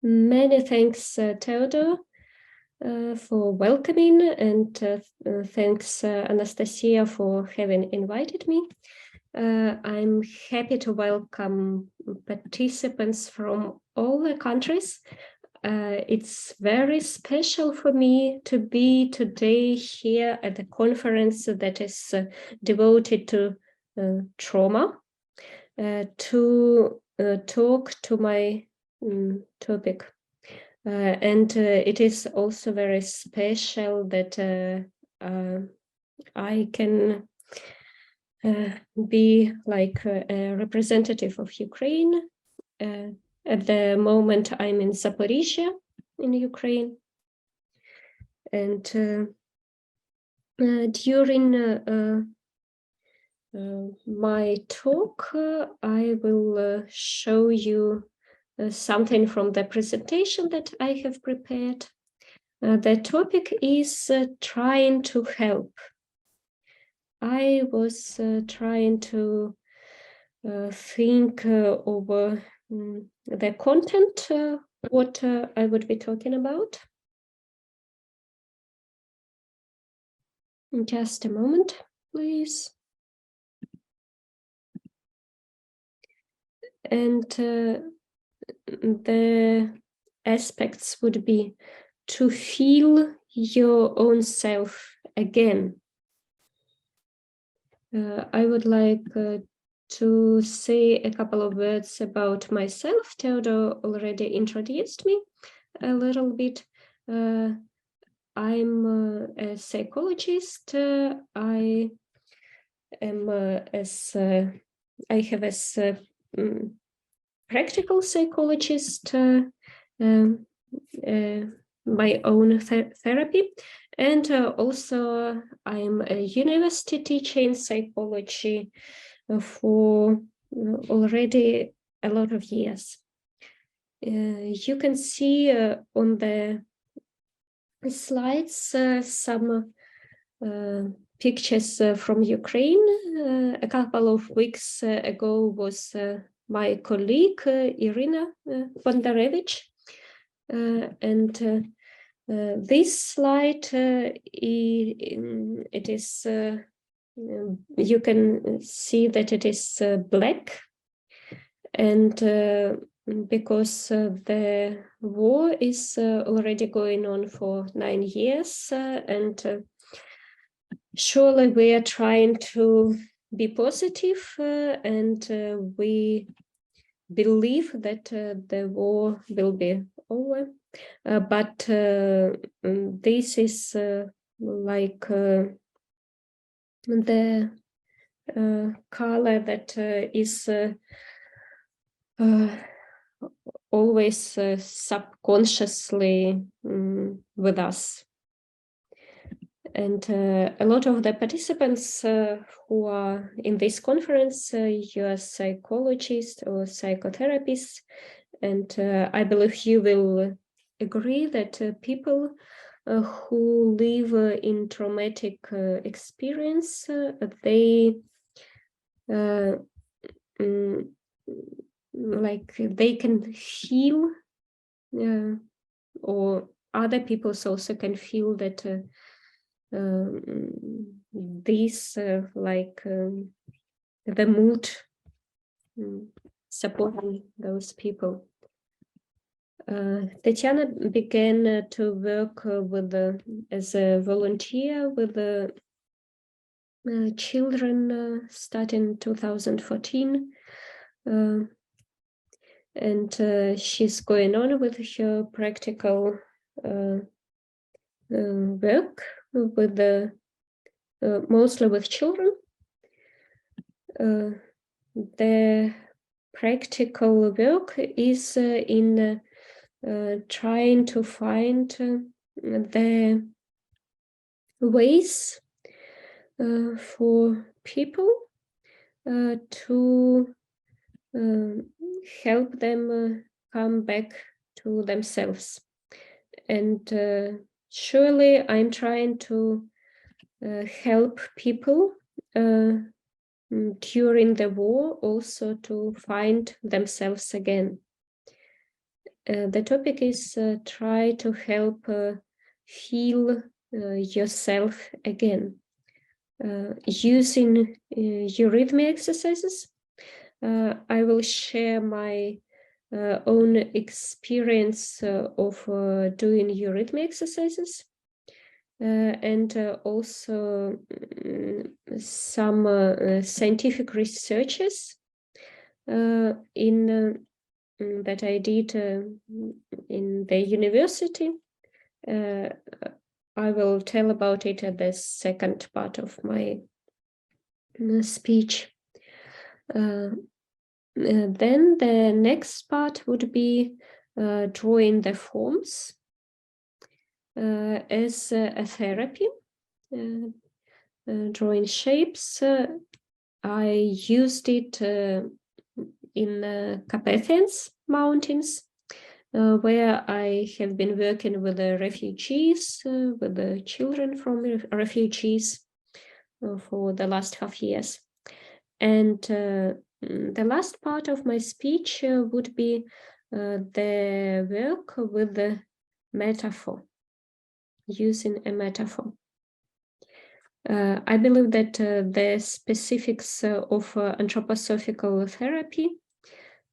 Many thanks, Theodore, for welcoming, and thanks, Anastasia, for having invited me. I'm happy to welcome participants from all the countries. It's very special for me to be today here at a conference that is devoted to trauma, to talk to my topic. And it is also very special that I can be like a representative of Ukraine. At the moment, I'm in Zaporizhia in Ukraine. And during my talk, I will show you something from the presentation that I have prepared. The topic is trying to help. I was trying to think over the content, what I would be talking about. Just a moment, please. And the aspects would be to feel your own self again. I would like to say a couple of words about myself. Theodore already introduced me a little bit. I'm a psychologist. I am I have as practical psychologist my own therapy, and also I'm a university teacher in psychology for already a lot of years. You can see on the slides some pictures from Ukraine. A couple of weeks ago was my colleague Irina Bondarevich, and this slide it is you can see that it is black, and because the war is already going on for 9 years, and surely we are trying to be positive, and we believe that the war will be over, but this is like the color that is always subconsciously with us. And a lot of the participants who are in this conference, you are psychologists or psychotherapists, and I believe you will agree that people who live in traumatic experience, they like they can feel, or other people also can feel that this like the mood supporting those people. Tetiana began to work with as a volunteer with the children starting 2014, and she's going on with her practical work with the mostly with children. The practical work is in trying to find the ways for people to help them come back to themselves. And surely I'm trying to help people during the war also to find themselves again. the topic is try to help feel yourself again using eurythmy exercises. I will share my own experience of doing eurythmy exercises and also some scientific researches that I did in the university. I will tell about it at the second part of my speech. Then the next part would be drawing the forms as a therapy, drawing shapes. I used it in Carpathians Mountains, where I have been working with the refugees, with the children from refugees for the last half years. And the last part of my speech would be the work with the metaphor, using a metaphor. I believe that the specifics of anthroposophical therapy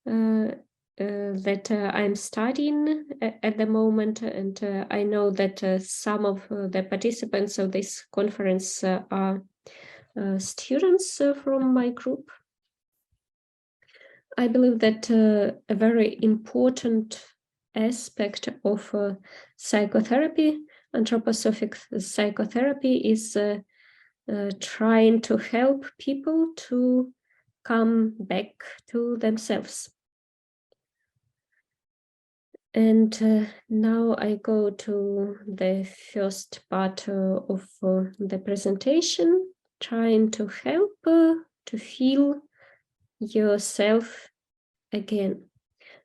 that I'm studying at the moment, and I know that some of the participants of this conference are students from my group. I believe that a very important aspect of psychotherapy, anthroposophic psychotherapy, is trying to help people to come back to themselves. And now I go to the first part of the presentation, trying to help to feel yourself again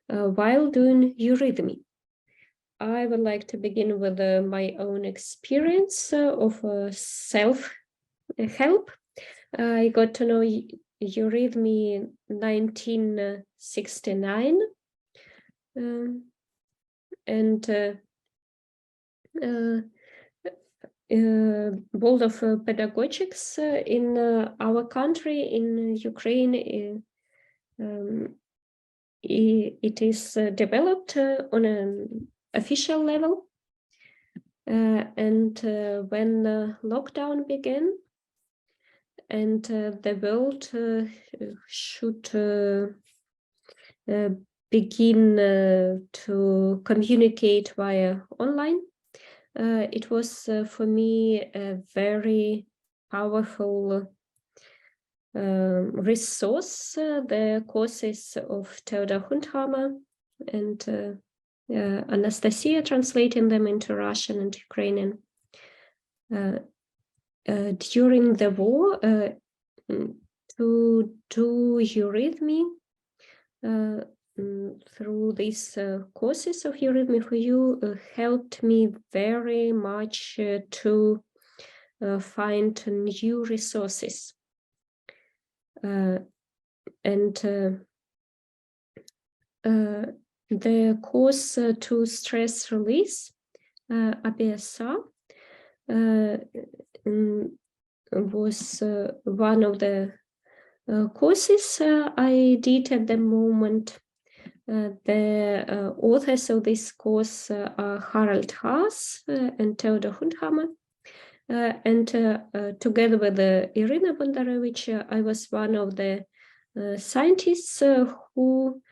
while doing eurythmy. I would like to begin with my own experience of self-help. I got to know eurythmy in 1969. World of Pedagogics in our country, in Ukraine, it is developed on an official level. And when lockdown began, and the world should begin to communicate via online, it was for me a very powerful resource, the courses of Theodor Hundhammer and Anastasia, translating them into Russian and Ukrainian. During the war, to do eurythmy through these courses of eurythmy for you helped me very much to find new resources. And the course to stress release, ABSA, was one of the courses I did at the moment. The authors of this course are Harald Haas and Theodor Hundhammer. And together with Irina Bondarevich, I was one of the scientists who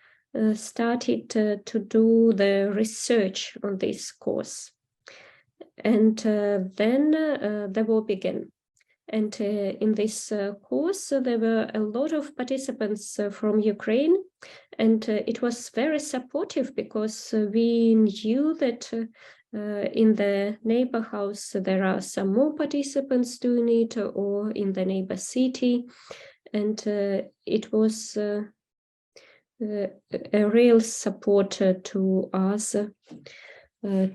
started to do the research on this course. And then the war began. And in this course, there were a lot of participants from Ukraine, and it was very supportive because we knew that in the neighbor house there are some more participants doing it, or in the neighbor city, and it was a real support to us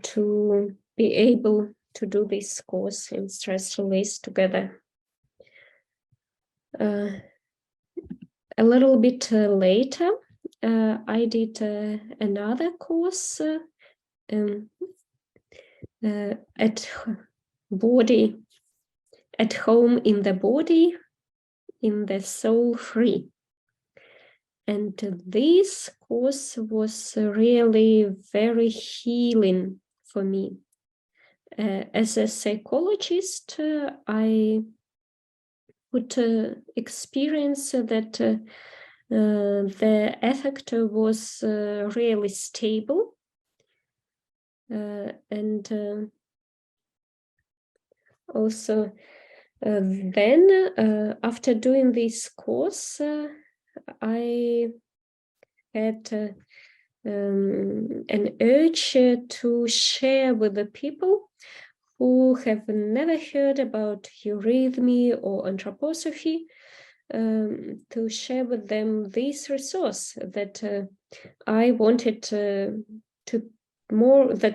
to be able to do this course in stress release together. A little bit later, I did another course at home in the body, in the soul free. And this course was really very healing for me. As a psychologist, I would experience that the effect was really stable. And also then, after doing this course, I had an urge to share with the people who have never heard about eurythmy or anthroposophy, to share with them this resource that I wanted that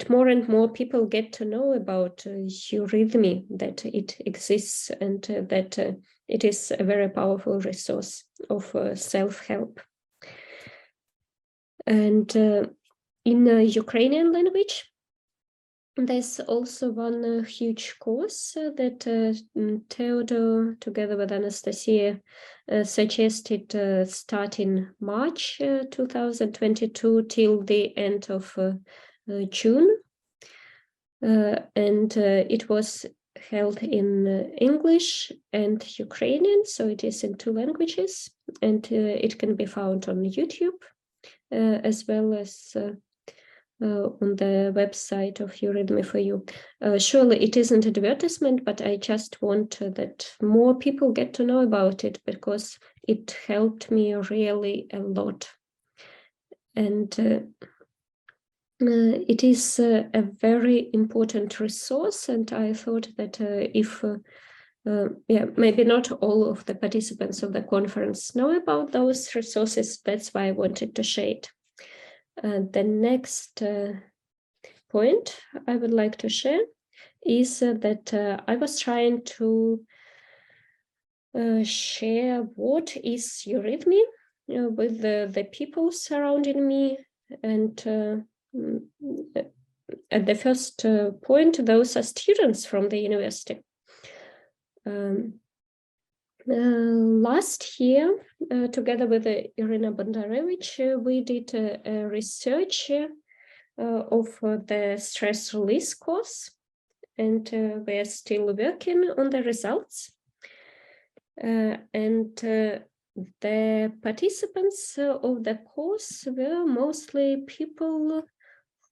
more and more people get to know about eurythmy, that it exists, and that it is a very powerful resource of self-help. And in Ukrainian language, there's also one huge course that Theodor, together with Anastasia, suggested starting March 2022 till the end of June. And it was held in English and Ukrainian, so it is in 2 languages, and it can be found on YouTube as well as on the website of Eurythmy for You. Surely it isn't advertisement, but I just want that more people get to know about it, because it helped me really a lot. And it is a very important resource, and I thought that if maybe not all of the participants of the conference know about those resources, that's why I wanted to share it. The next point I would like to share is that I was trying to share what is eurythmy with the people surrounding me. And at the first point, those are students from the university. Last year, together with Irina Bondarevich, we did a research of the stress release course, and we are still working on the results. And the participants of the course were mostly people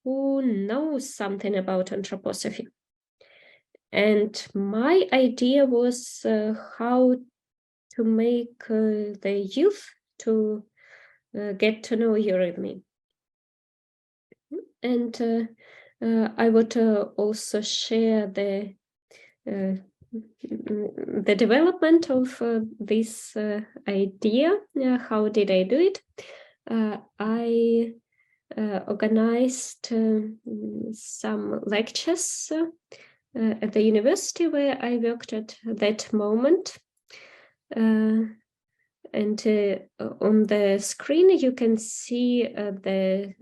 who know something about anthroposophy. And my idea was how to make the youth to get to know eurythmy. And I would also share the development of this idea. How did I do it? I organized some lectures at the university where I worked at that moment. And on the screen, you can see the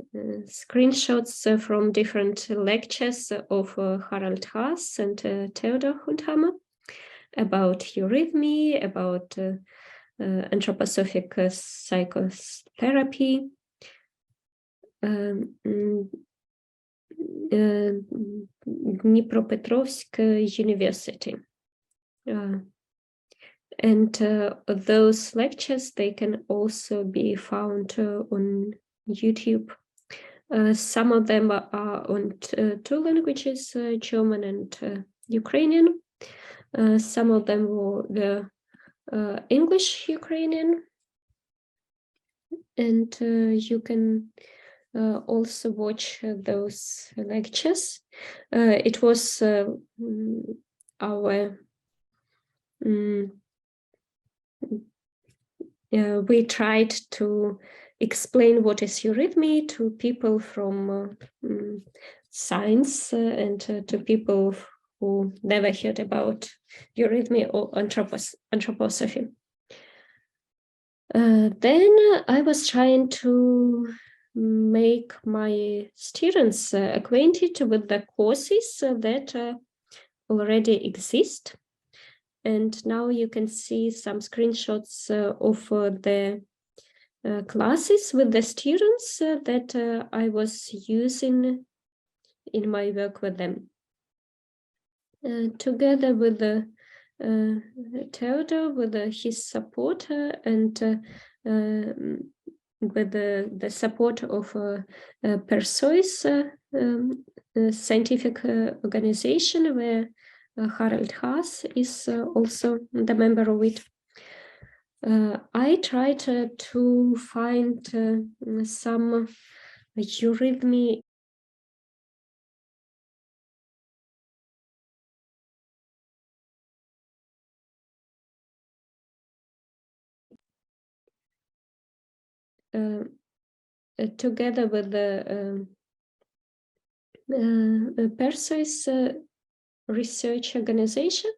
screenshots from different lectures of Harald Haas and Theodor Hundhammer about eurythmy, about anthroposophic psychotherapy, Dnipropetrovsk University. And those lectures, they can also be found on YouTube. Some of them are on 2 languages, German and Ukrainian. Some of them were English Ukrainian. And you can also watch those lectures. It was our we tried to explain what is eurythmy to people from science and to people who never heard about eurythmy or anthroposophy. Then I was trying to make my students acquainted with the courses that already exist. And now you can see some screenshots of the classes with the students that I was using in my work with them. Together with Theodore, with his support and with the support of Perseus scientific organization, where Harald Haas is also the member of it. I tried to find some eurythmy together with the Perseus research organization.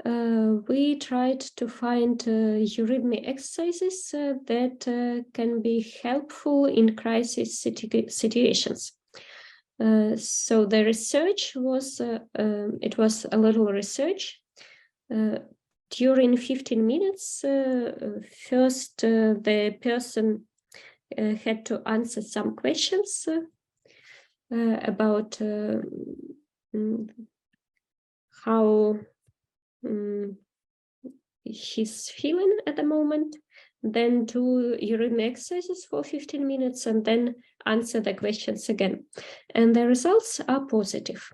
We tried to find eurythmy exercises that can be helpful in crisis situations. So the research was, it was a little research. During 15 minutes, first the person had to answer some questions about how he's feeling at the moment, then do eurythmy exercises for 15 minutes and then answer the questions again. And the results are positive.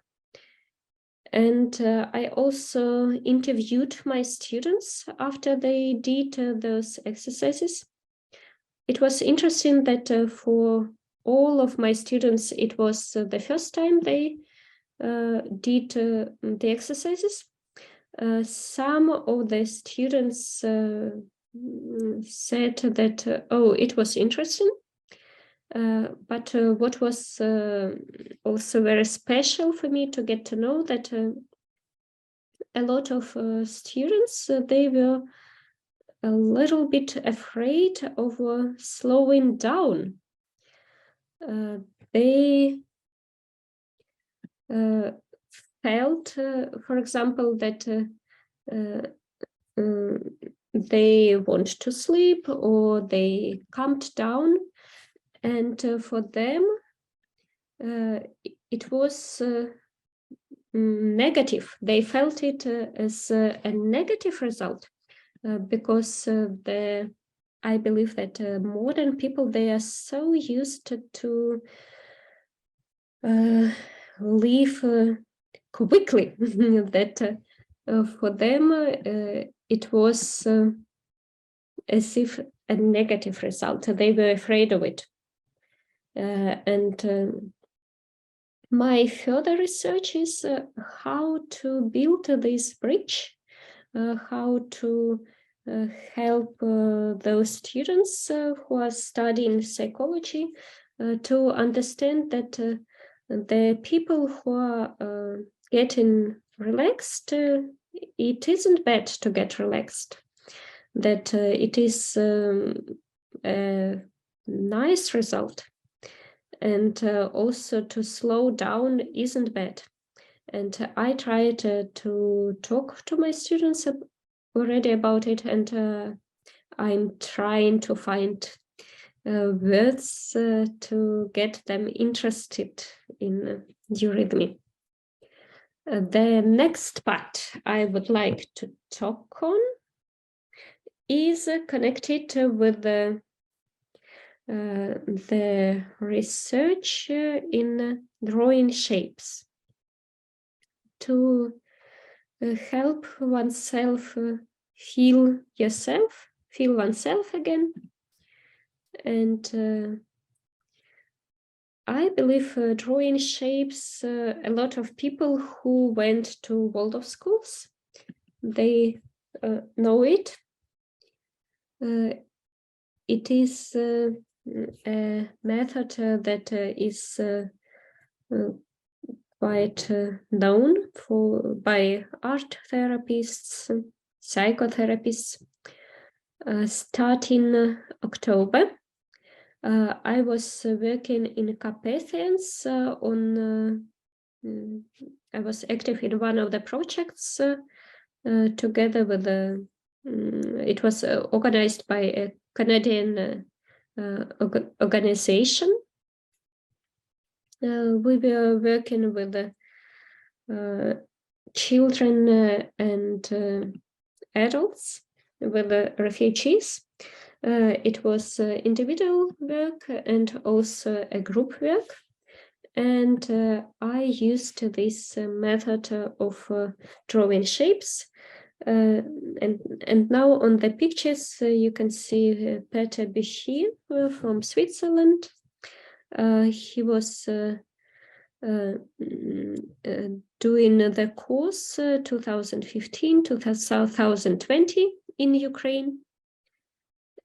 And I also interviewed my students after they did those exercises. It was interesting that for all of my students, it was the first time they did the exercises. Some of the students said that, oh, it was interesting. But what was also very special for me to get to know that a lot of students, they were a little bit afraid of slowing down. They felt, for example, that they want to sleep or they calmed down, and for them it was negative. They felt it as a negative result because I believe that modern people, they are so used to live quickly that for them it was as if a negative result. They were afraid of it. And my further research is how to build this bridge, how to help those students who are studying psychology to understand that the people who are getting relaxed, it isn't bad to get relaxed, that it is a nice result, and also to slow down isn't bad. And I tried to talk to my students already about it, and I'm trying to find words to get them interested in eurythmy. The next part I would like to talk on is connected with the research in drawing shapes to help oneself feel oneself again. And I believe drawing shapes, a lot of people who went to Waldorf schools, they know it. It is a method that is quite known by art therapists, psychotherapists. Starting October, I was working in Carpathians I was active in one of the projects together with it was organized by a Canadian organization. We were working with children and adults, with refugees. It was individual work and also a group work. And I used this method of drawing shapes. And now on the pictures, you can see Peter Bichir from Switzerland. He was doing the course 2015 to 2020 in Ukraine.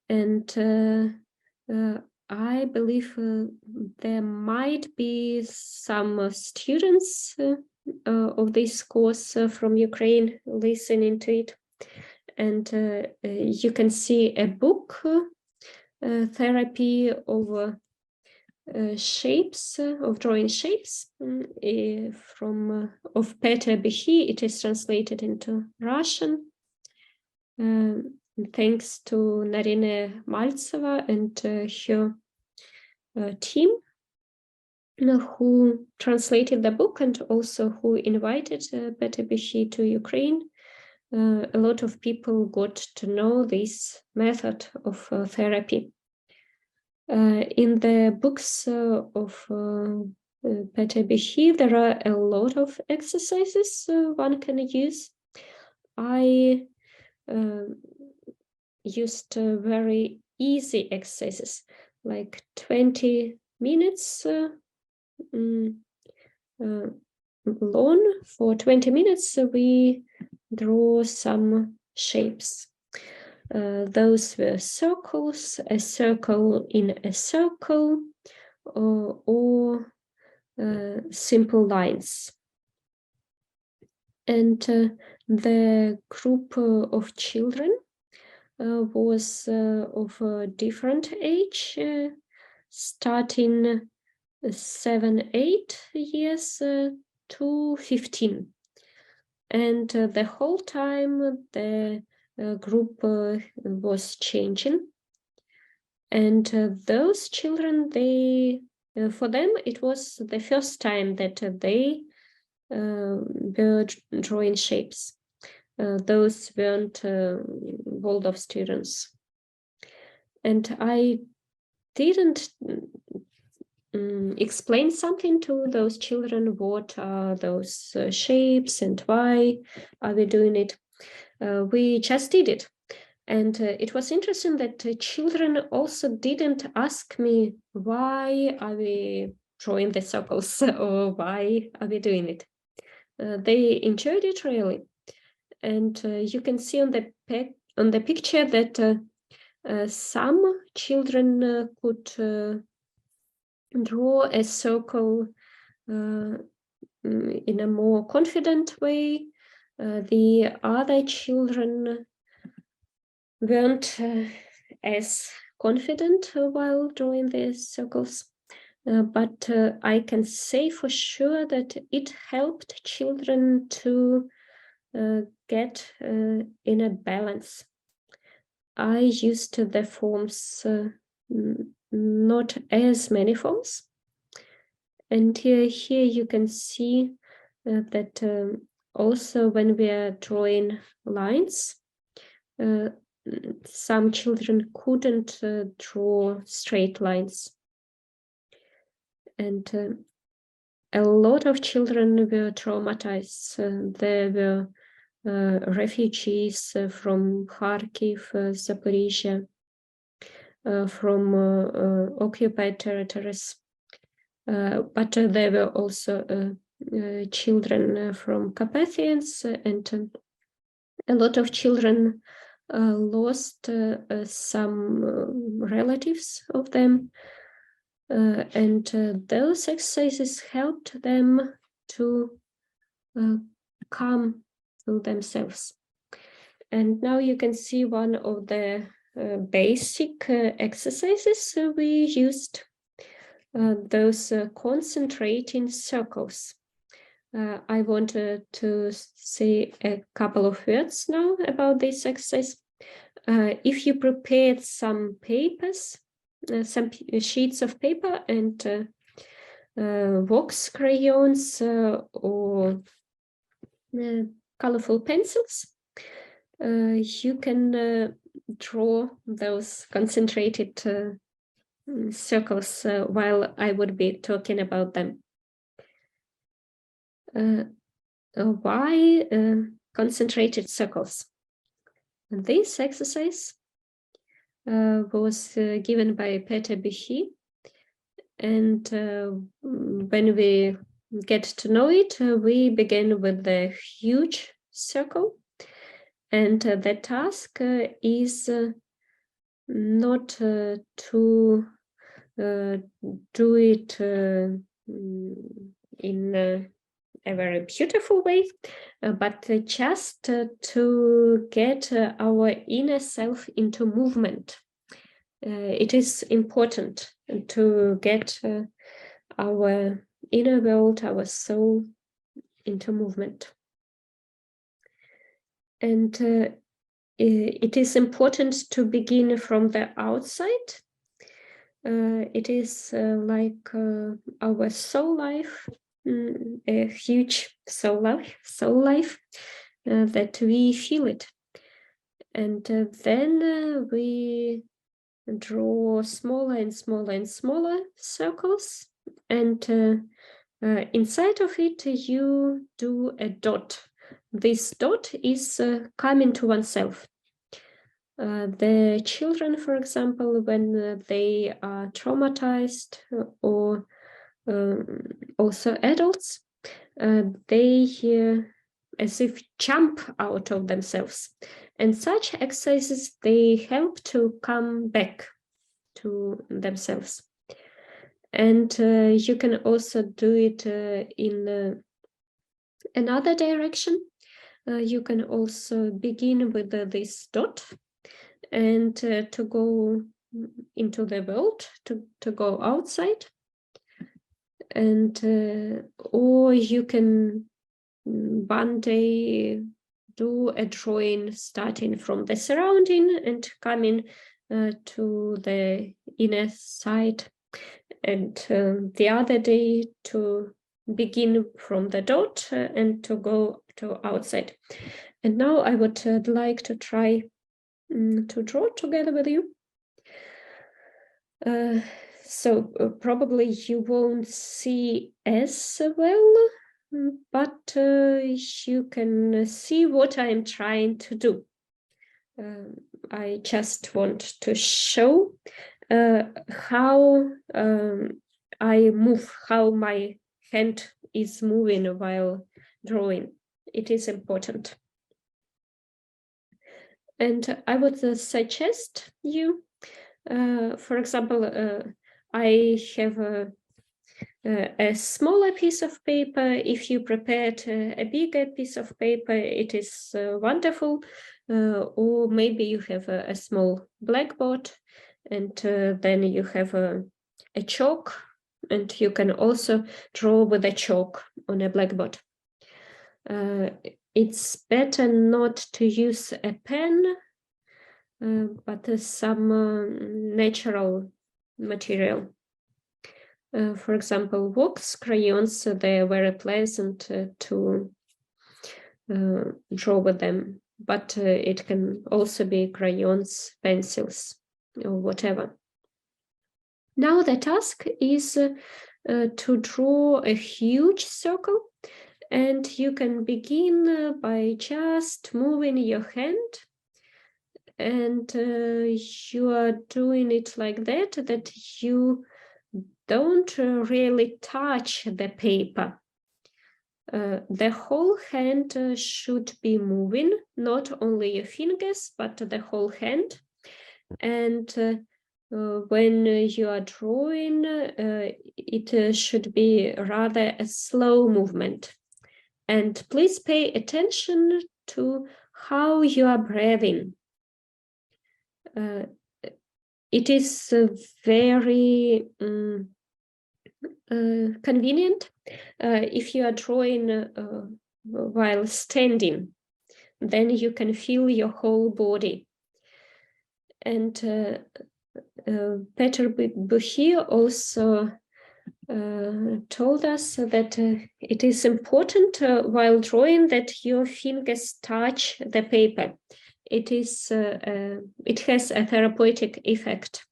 And I believe there might be some students of this course from Ukraine listening to it. And you can see a book, Therapy of Shapes, of drawing shapes, of Peter Bichir. It is translated into Russian. Thanks to Narina Maltseva and her team who translated the book and also who invited Peter Bichir to Ukraine. A lot of people got to know this method of therapy. In the books of Peter Bichir, there are a lot of exercises one can use. I used very easy exercises, like 20 minutes long. For 20 minutes, we draw some shapes. Those were circles, a circle in a circle, or simple lines. And the group of children was of a different age, starting 7-8 years to 15. And the whole time the group was changing. And those children, for them, it was the first time that they were drawing shapes. Those weren't Waldorf students. And I didn't explain something to those children. What are those shapes and why are we doing it? We just did it. And it was interesting that children also didn't ask me, why are we drawing the circles or why are we doing it? They enjoyed it really. And you can see on the picture that some children could draw a circle in a more confident way. The other children weren't as confident while drawing the circles. But I can say for sure that it helped children to get in a balance. I used the forms, not as many forms. And here you can see that also when we are drawing lines, some children couldn't draw straight lines. And a lot of children were traumatized. There were refugees from Kharkiv, Zaporizhia, from occupied territories. But there were also children from Carpathians, and a lot of children lost some relatives of them. And those exercises helped them to come to themselves. And now you can see one of the basic exercises we used, those concentrating circles. I wanted to say a couple of words now about this exercise. If you prepared some papers, some sheets of paper and wax crayons or colorful pencils, you can draw those concentrated circles while I would be talking about them. Why concentrated circles? This exercise was given by Peter Behe, and when we get to know it, we begin with the huge circle, and the task is not to do it in a very beautiful way, but just to get our inner self into movement. It is important to get our inner world, our soul, into movement. And it is important to begin from the outside. It is like our soul life, a huge soul life that we feel it. And then we draw smaller and smaller and smaller circles, and inside of it you do a dot. This dot is coming to oneself. The children, for example, when they are traumatized, or also adults, they as if jump out of themselves. And such exercises, they help to come back to themselves. And you can also do it in another direction. You can also begin with this dot and to go into the world, to go outside. And or you can one day do a drawing starting from the surrounding and coming to the inner side, and the other day to begin from the dot and to go to outside. And now I would like to try to draw together with you. So probably you won't see as well, but you can see what I'm trying to do. I just want to show how I move, how my hand is moving while drawing. It is important. And I would suggest you, for example, I have a smaller piece of paper. If you prepared a bigger piece of paper, it is wonderful. Or maybe you have a small blackboard, and then you have a chalk, and you can also draw with a chalk on a blackboard. It's better not to use a pen, but some natural material. For example, wax crayons, they are very pleasant to draw with them, but it can also be crayons, pencils, or whatever. Now the task is to draw a huge circle, and you can begin by just moving your hand, and you are doing it like that you don't really touch the paper. The whole hand should be moving, not only your fingers, but the whole hand. And when you are drawing, it should be rather a slow movement. And please pay attention to how you are breathing. it is very convenient if you are drawing while standing, then you can feel your whole body. And Peter Buchier also told us that it is important while drawing that your fingers touch the paper. It has a therapeutic effect.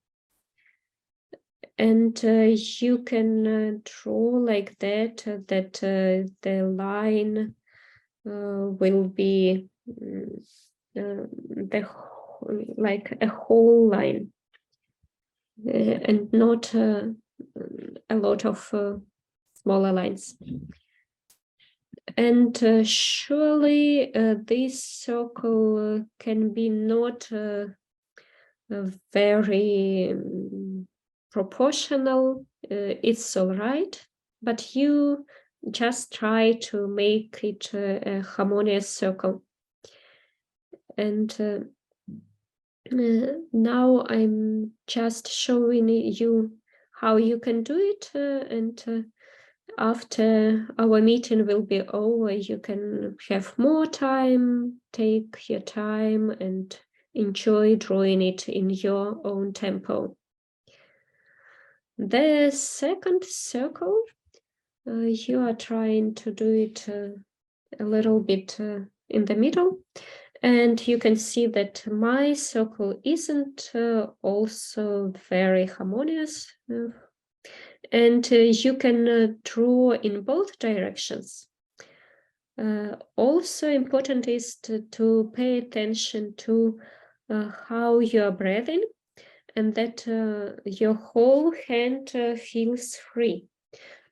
And you can draw like that, the line will be like a whole line, and not a lot of smaller lines. And surely this circle can be not very proportional. It's all right, but you just try to make it a harmonious circle. And now I'm just showing you how you can do it, and after our meeting will be over, you can have more time, take your time, and enjoy drawing it in your own tempo. The second circle, you are trying to do it a little bit in the middle, and you can see that my circle isn't also very harmonious, and you can draw in both directions. Also important is to pay attention to how you are breathing, and that your whole hand feels free,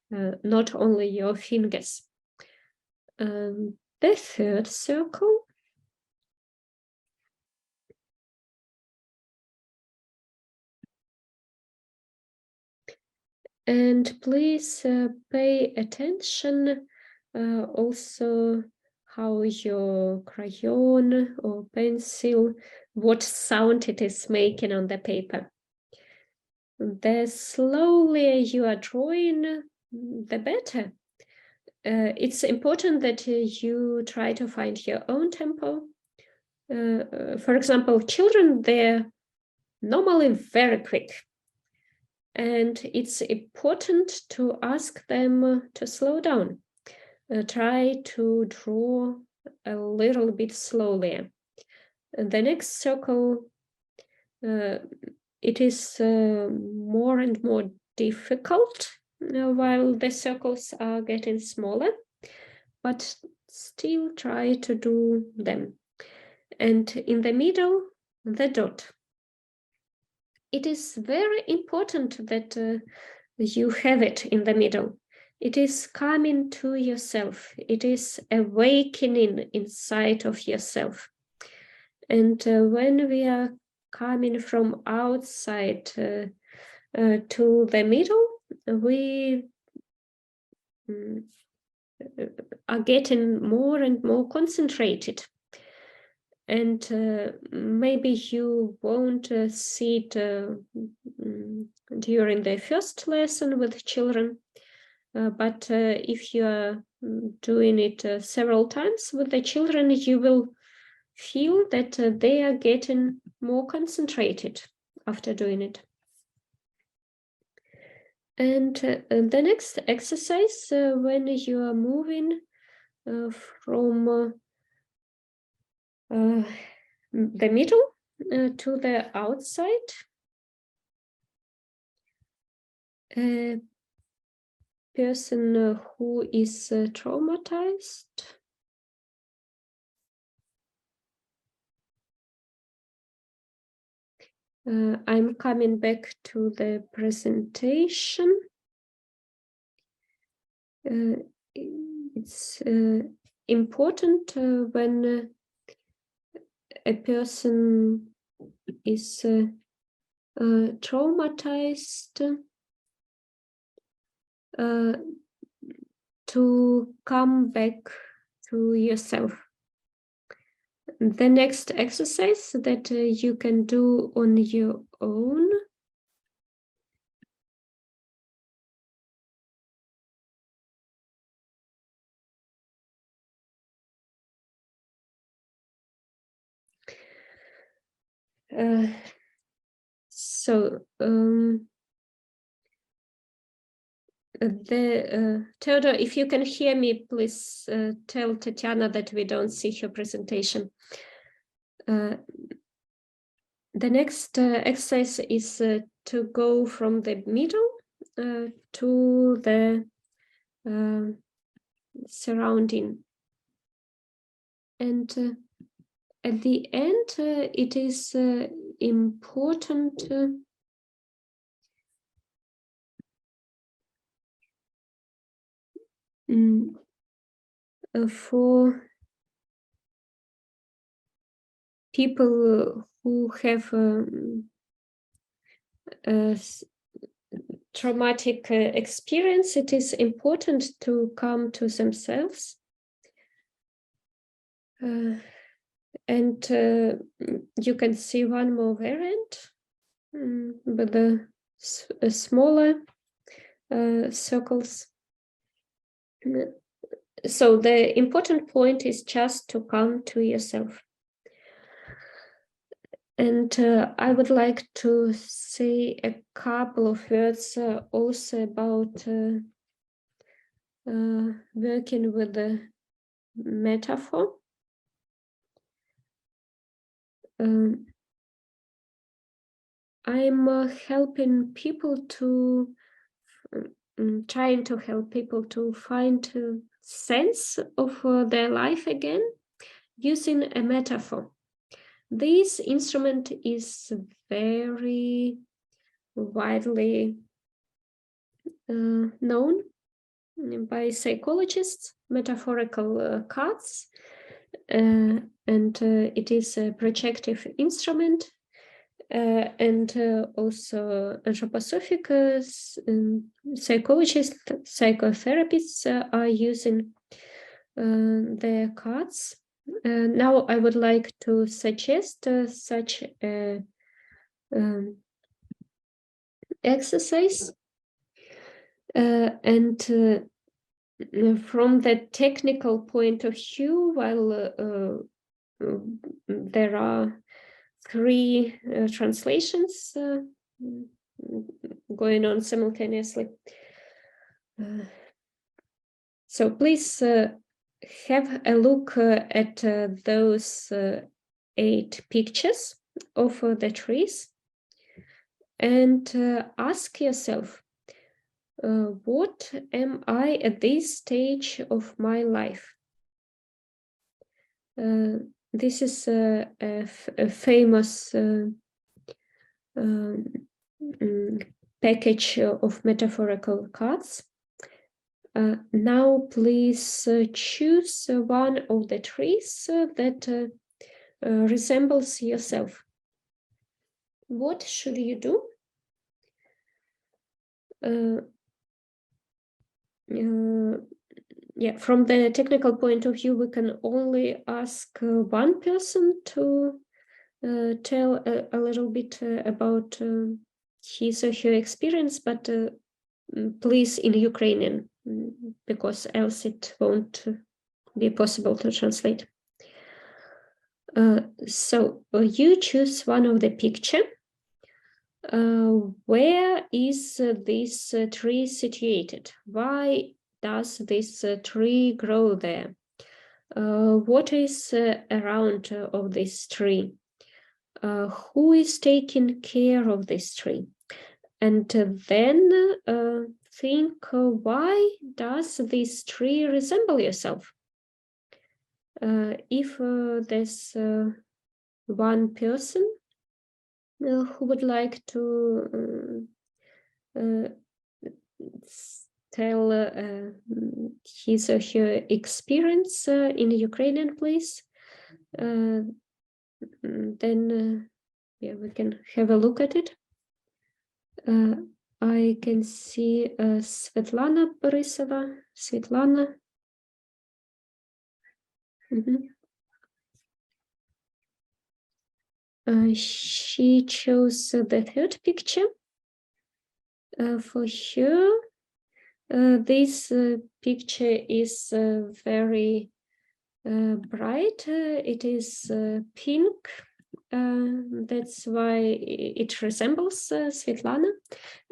not only your fingers. The third circle, and please pay attention also how your crayon or pencil, what sound it is making on the paper. The slower you are drawing, the better. It's important that you try to find your own tempo. For example, children, they're normally very quick. And it's important to ask them to slow down. Try to draw a little bit slowly. The next circle, it is more and more difficult while the circles are getting smaller, but still try to do them. And in the middle, the dot. It is very important that you have it in the middle. It is coming to yourself. It is awakening inside of yourself. And when we are coming from outside to the middle, we are getting more and more concentrated. And maybe you won't see it during the first lesson with children, but if you are doing it several times with the children, you will feel that they are getting more concentrated after doing it. And the next exercise, when you are moving from the middle to the outside, a person who is traumatized I'm coming back to the presentation. It's important when a person is traumatized to come back to yourself. The next exercise that you can do on your own Theodore, if you can hear me, please tell Tetiana that we don't see her presentation. The next exercise is to go from the middle to the surrounding. And at the end, it is important for people who have traumatic experience, it is important to come to themselves. And you can see one more variant, but the smaller circles. So the important point is just to come to yourself. And I would like to say a couple of words also about working with the metaphor. I'm helping people to, trying to help people to find sense of their life again using a metaphor. This instrument is very widely known by psychologists, metaphorical cards, and it is a projective instrument, and also anthroposophic psychologists, psychotherapists are using their cards. Now I would like to suggest such a exercise, and from the technical point of view, while there are 3 translations going on simultaneously. So please have a look at those 8 pictures of the trees and ask yourself, what am I at this stage of my life? This is a famous package of metaphorical cards. Now please choose one of the trees that resembles yourself. What should you do? Yeah, from the technical point of view, we can only ask one person to tell a little bit about his or her experience, but please in Ukrainian, because else it won't be possible to translate. So you choose one of the picture. Where is this tree situated? Why does this tree grow there? What is around of this tree? Who is taking care of this tree? And then think, why does this tree resemble yourself? If there's one person who would like to tell his or her experience in Ukrainian, please, then yeah, we can have a look at it. I can see Svetlana Borisova. Svetlana. She chose the third picture. For her, this picture is very bright. It is pink. That's why it resembles Svetlana.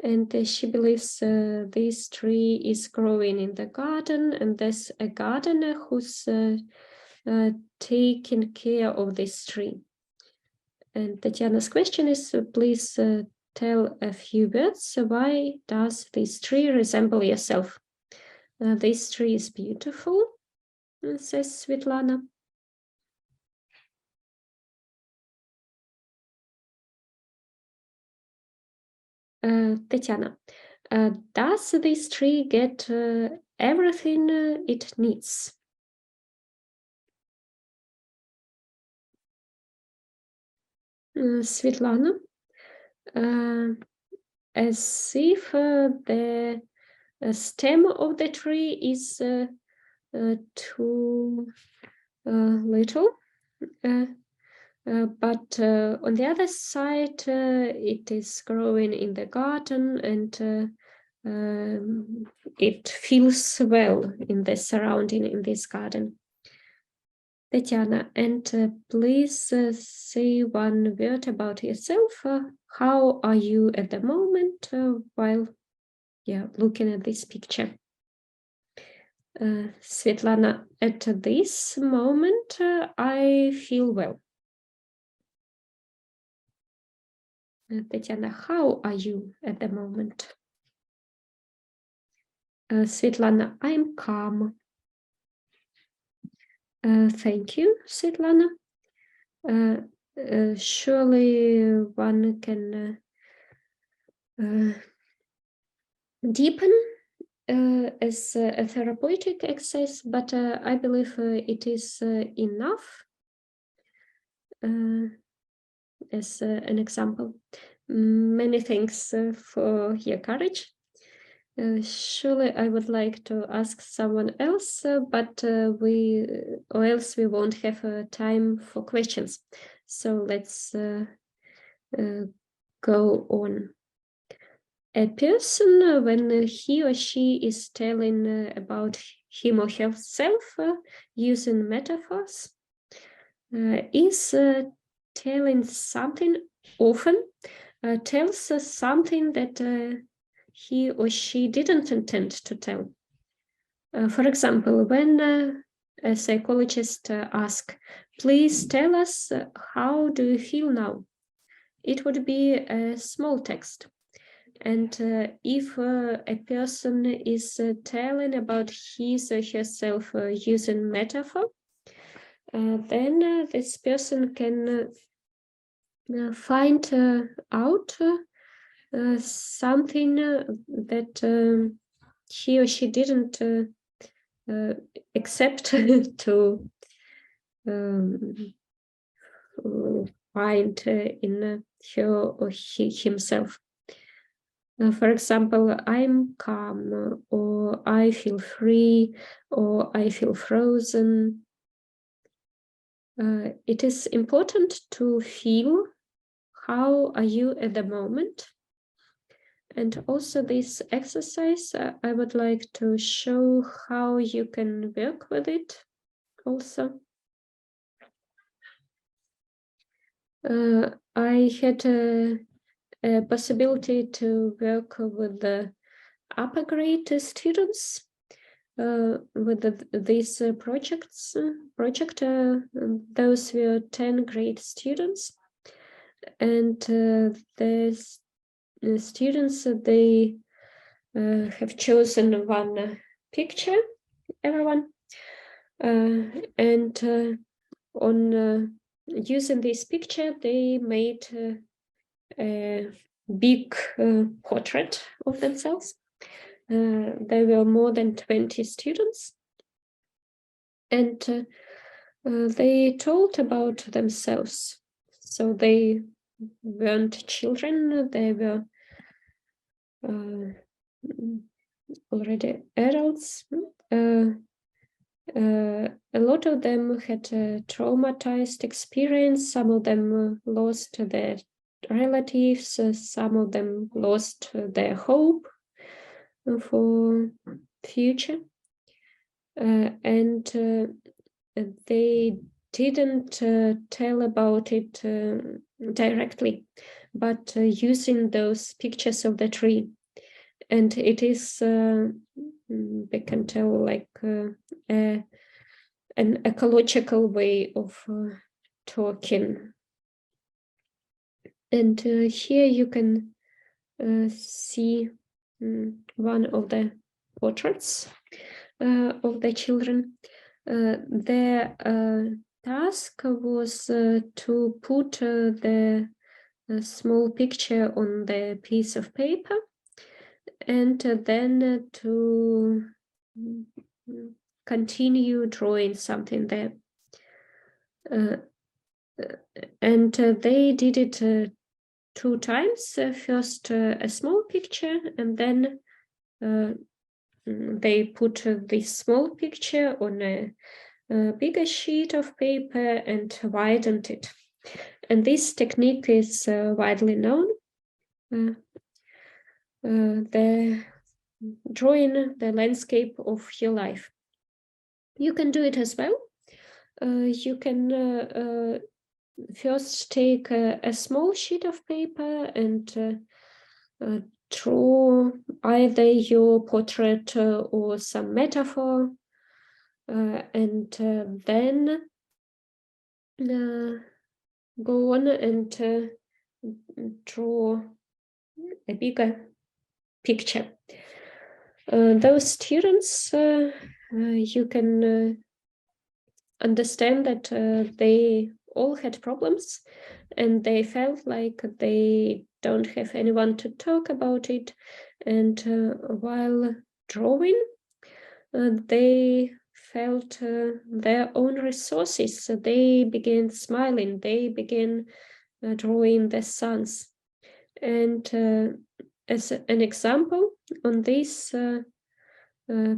And she believes this tree is growing in the garden, and there's a gardener who's taking care of this tree. And Tetiana's question is, please tell a few words. Why does this tree resemble yourself? This tree is beautiful, says Svetlana. Tetiana, does this tree get everything it needs? Svetlana, as if the stem of the tree is too little, but on the other side, it is growing in the garden, and it feels well in the surrounding in this garden. Tetiana, and please say one word about yourself. How are you at the moment while looking at this picture? Svetlana, at this moment, I feel well. Tetiana, how are you at the moment? Svetlana, I'm calm. Thank you, Svetlana. Surely one can deepen as a therapeutic exercise, but I believe it is enough as an example. Many thanks for your courage. Surely I would like to ask someone else, but or else we won't have time for questions. So let's go on. A person, when he or she is telling about him or herself using metaphors, is telling something often, tells us something that he or she didn't intend to tell. For example, when a psychologist asks, please tell us how do you feel now? It would be a small text. And if a person is telling about his or herself using metaphor, then this person can find out something that he or she didn't accept to find in her or himself. For example, I'm calm, or I feel free, or I feel frozen. It is important to feel how are you at the moment. And also this exercise, I would like to show how you can work with it also. I had a possibility to work with the upper grade students with these project. Those were 10 grade students, and the students, they have chosen one picture, everyone, and on using this picture, they made a big portrait of themselves. There were more than 20 students, and they told about themselves. So they weren't children, they were already adults. A lot of them had a traumatized experience. Some of them lost their relatives. Some of them lost their hope for future. And they didn't tell about it directly, but using those pictures of the tree. And it is, we can tell, like an ecological way of talking. And here you can see one of the portraits of the children. Their task was to put the small picture on the piece of paper, and then to continue drawing something there. And they did it 2 times. First a small picture, and then they put this small picture on a bigger sheet of paper and widened it. And this technique is widely known. The drawing the landscape of your life. You can do it as well. You can first take a small sheet of paper and draw either your portrait or some metaphor, and then go on and draw a bigger picture. Those students, you can understand that they all had problems, and they felt like they don't have anyone to talk about it. And while drawing, they felt their own resources. So they began smiling, they began drawing the suns. And as an example, on this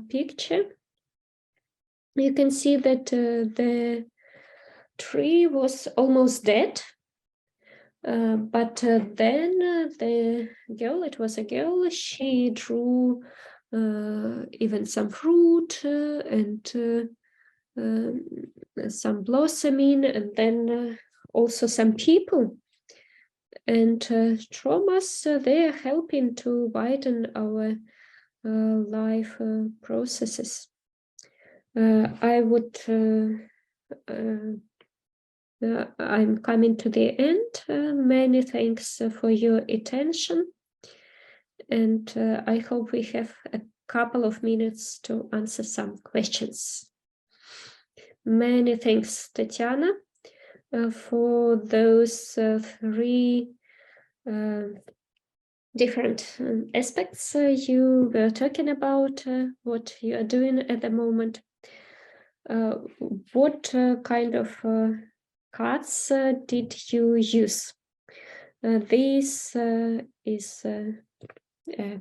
picture, you can see that the tree was almost dead, but then the girl, it was a girl, she drew even some fruit and some blossoming, and then also some people. And traumas, they are helping to widen our life processes. I would I'm coming to the end. Many thanks for your attention, and I hope we have a couple of minutes to answer some questions. Many thanks, Tetiana, for those 3 different aspects you were talking about, what you are doing at the moment. What kind of cards did you use? This is a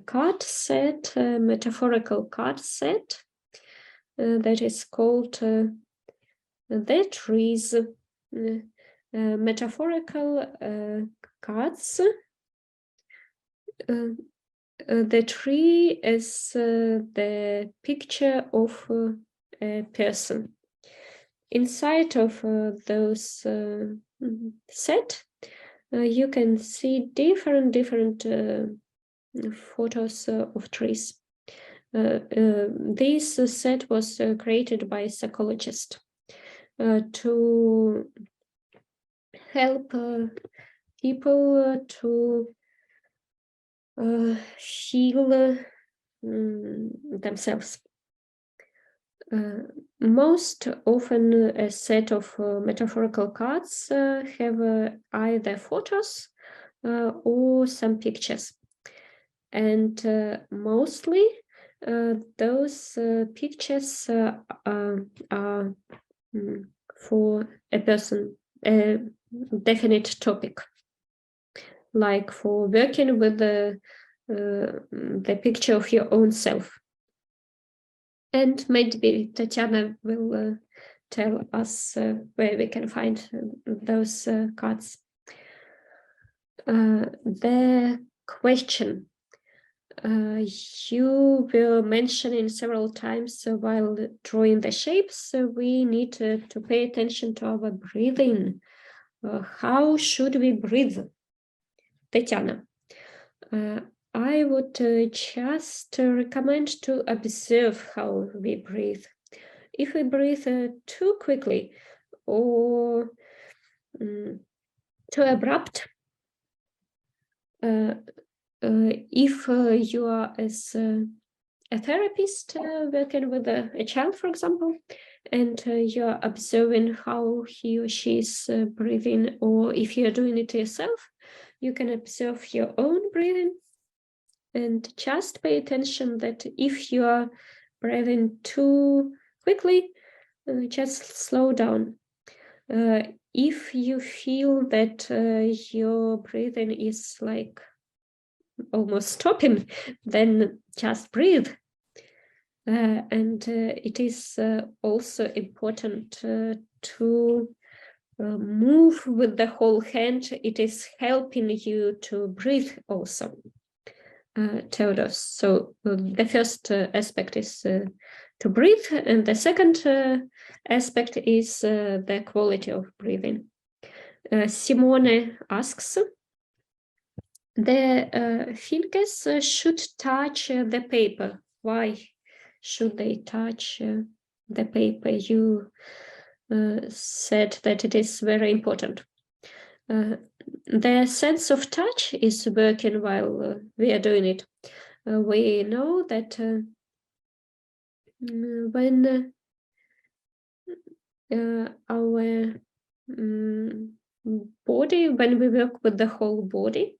card set, a metaphorical card set that is called the trees. Metaphorical cards. The tree is the picture of a person. Inside of those set, you can see different photos of trees. This set was created by a psychologist to help people to heal themselves. Most often a set of metaphorical cards have either photos or some pictures, and mostly those pictures are for a person, a definite topic, like for working with the picture of your own self. And maybe Tetiana will tell us where we can find those cards. The question you were mentioning several times while drawing the shapes, we need to pay attention to our breathing. How should we breathe? Tetiana, I would just recommend to observe how we breathe. If we breathe too quickly or too abrupt, if you are as a therapist working with a child, for example, and you're observing how he or she is breathing, or if you're doing it yourself, you can observe your own breathing and just pay attention that if you are breathing too quickly, just slow down. If you feel that your breathing is like almost stopping, then just breathe. And it is also important to move with the whole hand. It is helping you to breathe also, Theodos. So the first aspect is to breathe, and the second aspect is the quality of breathing. Simone asks, the fingers should touch the paper. Why should they touch the paper? You said that it is very important. The sense of touch is working while we are doing it. We know that when our body, when we work with the whole body,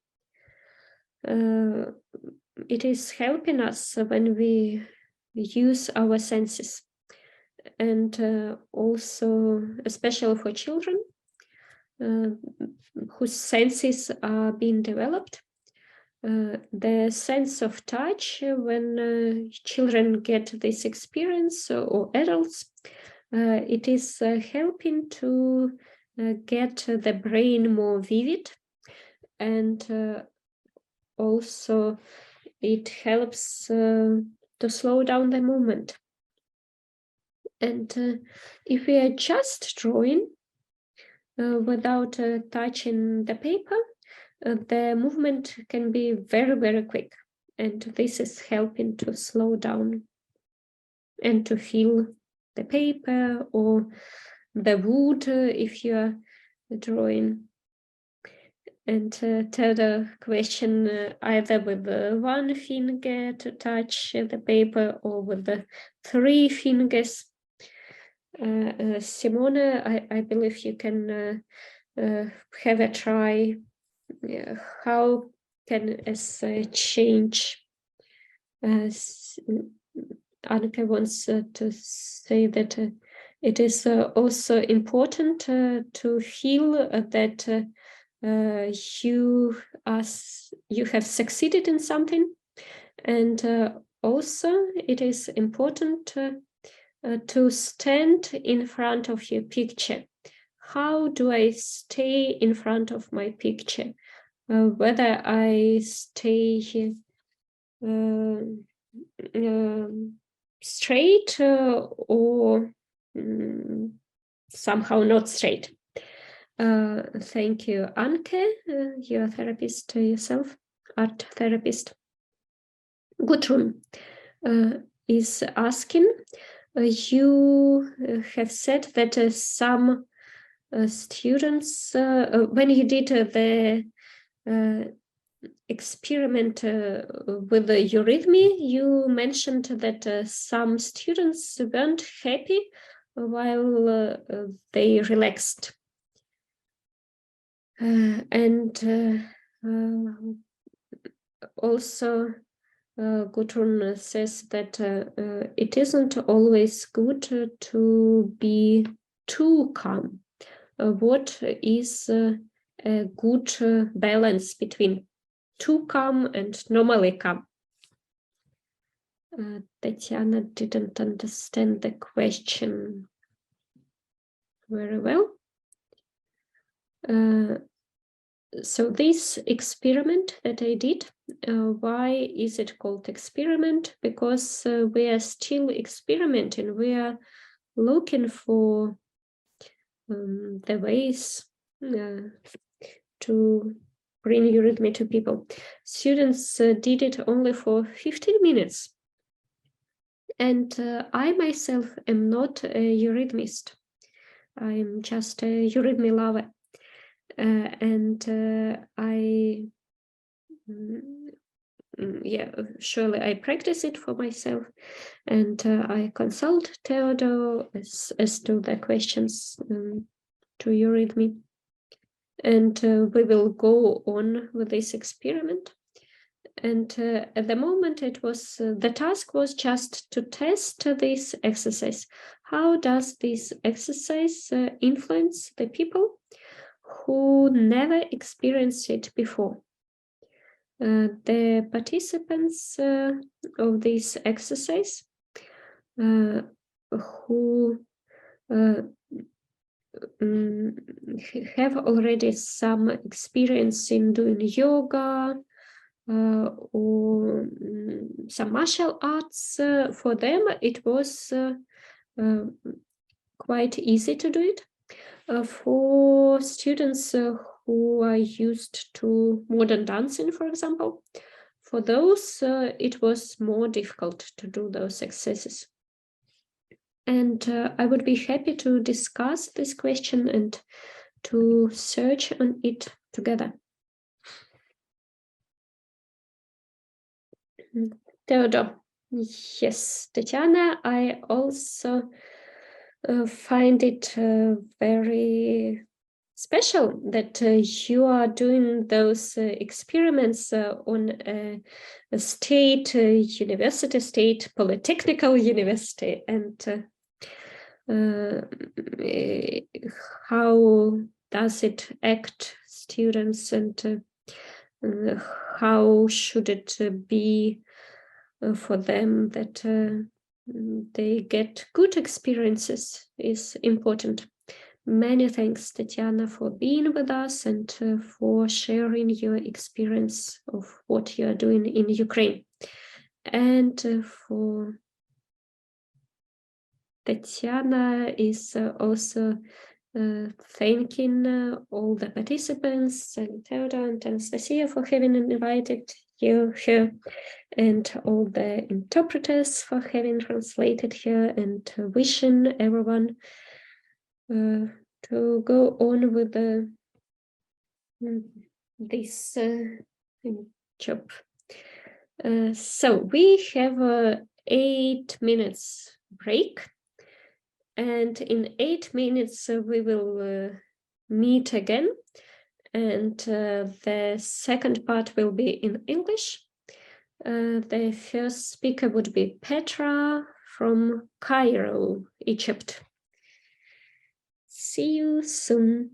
it is helping us when we use our senses. And also, especially for children whose senses are being developed, the sense of touch, when children get this experience, or adults, it is helping to get the brain more vivid, and also it helps to slow down the movement. And if we are just drawing without touching the paper, the movement can be very, very quick. And this is helping to slow down and to feel the paper or the wood if you are drawing. And third question, either with one finger to touch the paper or with the 3 fingers. Simone, I believe you can have a try. How can us change? Annika wants to say that it is also important to feel that you have succeeded in something, and also it is important to stand in front of your picture. How do I stay in front of my picture? Whether I stay straight or somehow not straight. Thank you, Anke. You're a therapist yourself, art therapist. Gudrun is asking, you have said that some students, when you did the experiment with the eurythmy, you mentioned that some students weren't happy while they relaxed. And also Gudrun says that it isn't always good to be too calm. What is a good balance between too calm and normally calm? Tetiana didn't understand the question very well. So this experiment that I did, why is it called experiment? Because we are still experimenting. We are looking for the ways to bring eurythmy to people. Students did it only for 15 minutes. And I myself am not a eurythmist. I'm just a eurythmy lover. Surely I practice it for myself, and I consult Theodore as to the questions to eurythmy. And we will go on with this experiment. And at the moment, it was the task was just to test this exercise. How does this exercise influence the people who never experienced it before? The participants of this exercise who have already some experience in doing yoga or some martial arts, for them it was quite easy to do it. For students who are used to modern dancing, for example, for those it was more difficult to do those exercises. And I would be happy to discuss this question and to search on it together. Theodore. Yes, Tetiana, I also find it very special that you are doing those experiments on a state university, state polytechnical university, and how does it act students, and how should it be for them that they get good experiences is important. Many thanks, Tetiana, for being with us and for sharing your experience of what you are doing in Ukraine. And for Tetiana is also thanking all the participants and Theodore and Anastasia for having invited you here, and all the interpreters for having translated here, and wishing everyone to go on with this job. So we have a 8 minutes break, and in 8 minutes we will meet again, and the second part will be in English. The first speaker would be Petra from Cairo, Egypt. See you soon.